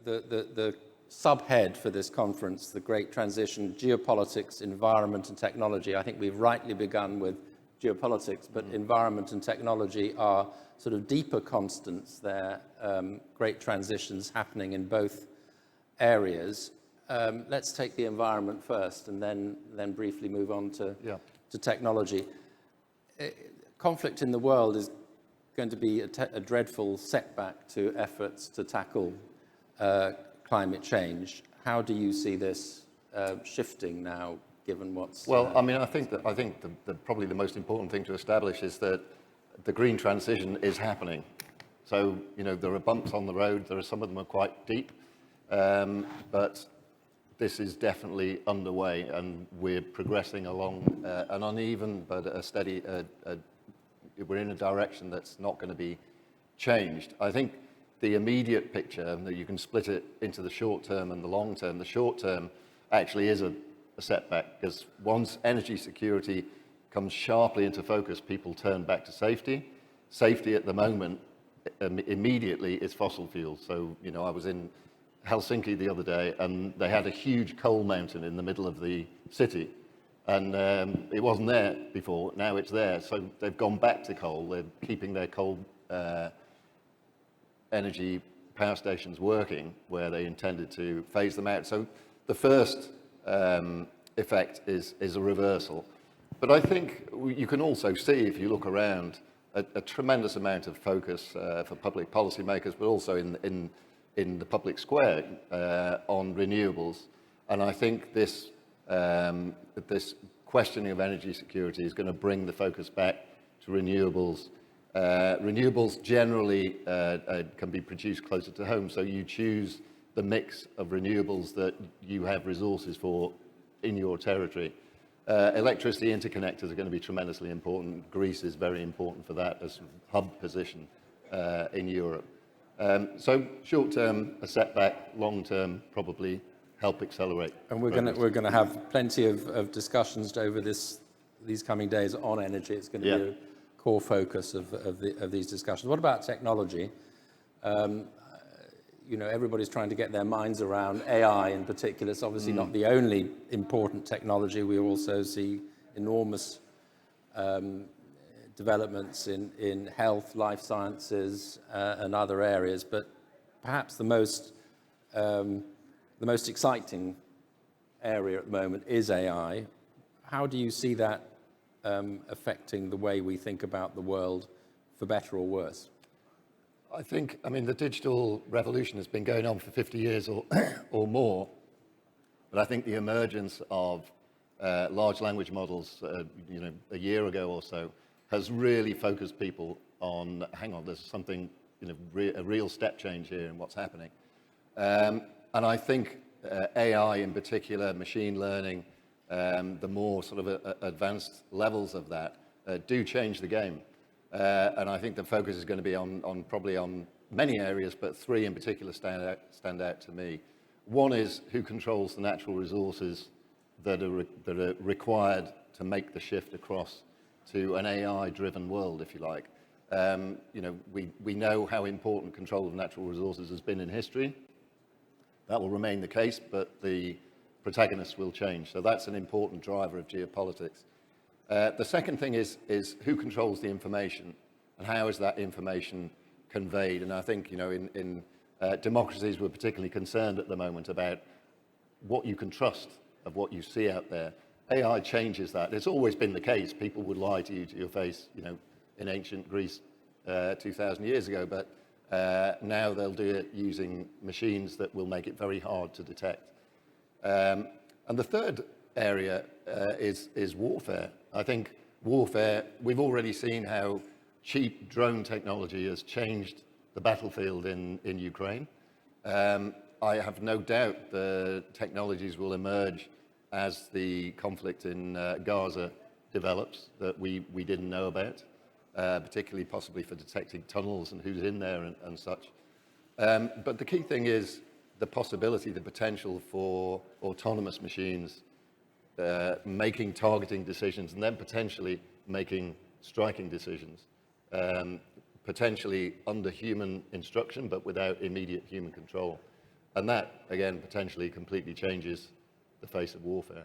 the subhead for this conference, the Great Transition, Geopolitics, Environment and Technology. I think we've rightly begun with geopolitics, but environment and technology are sort of deeper constants there, great transitions happening in both areas. Let's take the environment first and then briefly move on to technology. Conflict in the world is going to be a dreadful setback to efforts to tackle climate change. How do you see this shifting now, given what's... Well, I mean, I think probably the most important thing to establish is that the green transition is happening. So, there are bumps on the road. Some of them are quite deep, but this is definitely underway, and we're progressing along an uneven but a steady. We're in a direction that's not going to be changed. I think the immediate picture, that you can split it into the short term and the long term. The short term actually is a setback, because once energy security comes sharply into focus, people turn back to safety. Safety at the moment immediately is fossil fuels. So, I was in Helsinki the other day, and they had a huge coal mountain in the middle of the city. And it wasn't there before, now it's there. So they've gone back to coal. They're keeping their coal energy power stations working where they intended to phase them out. So the first effect is a reversal. But I think you can also see, if you look around, a tremendous amount of focus for public policymakers, but also in the public square on renewables. And I think this questioning of energy security is going to bring the focus back to renewables. Renewables generally can be produced closer to home, so you choose the mix of renewables that you have resources for in your territory. Electricity interconnectors are going to be tremendously important. Greece is very important for that as a hub position in Europe. So short term, a setback; long term, probably help accelerate. And we're going to have plenty of discussions over these coming days on energy. It's going to be a core focus of these discussions. What about technology? Everybody's trying to get their minds around AI in particular. It's obviously not the only important technology. We also see enormous developments in health, life sciences, and other areas. But perhaps the most exciting area at the moment is AI. How do you see that affecting the way we think about the world, for better or worse? I mean, the digital revolution has been going on for 50 years or more, but I think the emergence of large language models, a year ago or so, has really focused people on, hang on, there's something, a real step change here in what's happening. And I think AI in particular, machine learning, the more sort of advanced levels of that do change the game. And I think the focus is going to be on probably on many areas, but three in particular stand out to me. One is who controls the natural resources that are required to make the shift across to an AI-driven world, if you like. We know how important control of natural resources has been in history. That will remain the case, but the protagonists will change. So that's an important driver of geopolitics. The second thing is who controls the information, and how is that information conveyed? And I think, in democracies, we're particularly concerned at the moment about what you can trust of what you see out there. AI changes that. It's always been the case. People would lie to you to your face, in ancient Greece 2,000 years ago, but now they'll do it using machines that will make it very hard to detect. And the third area is warfare. I think warfare, we've already seen how cheap drone technology has changed the battlefield in Ukraine. I have no doubt the technologies will emerge as the conflict in Gaza develops that we didn't know about, particularly possibly for detecting tunnels and who's in there and such. But the key thing is the possibility, the potential for autonomous machines making targeting decisions and then potentially making striking decisions, potentially under human instruction but without immediate human control. And that, again, potentially completely changes the face of warfare.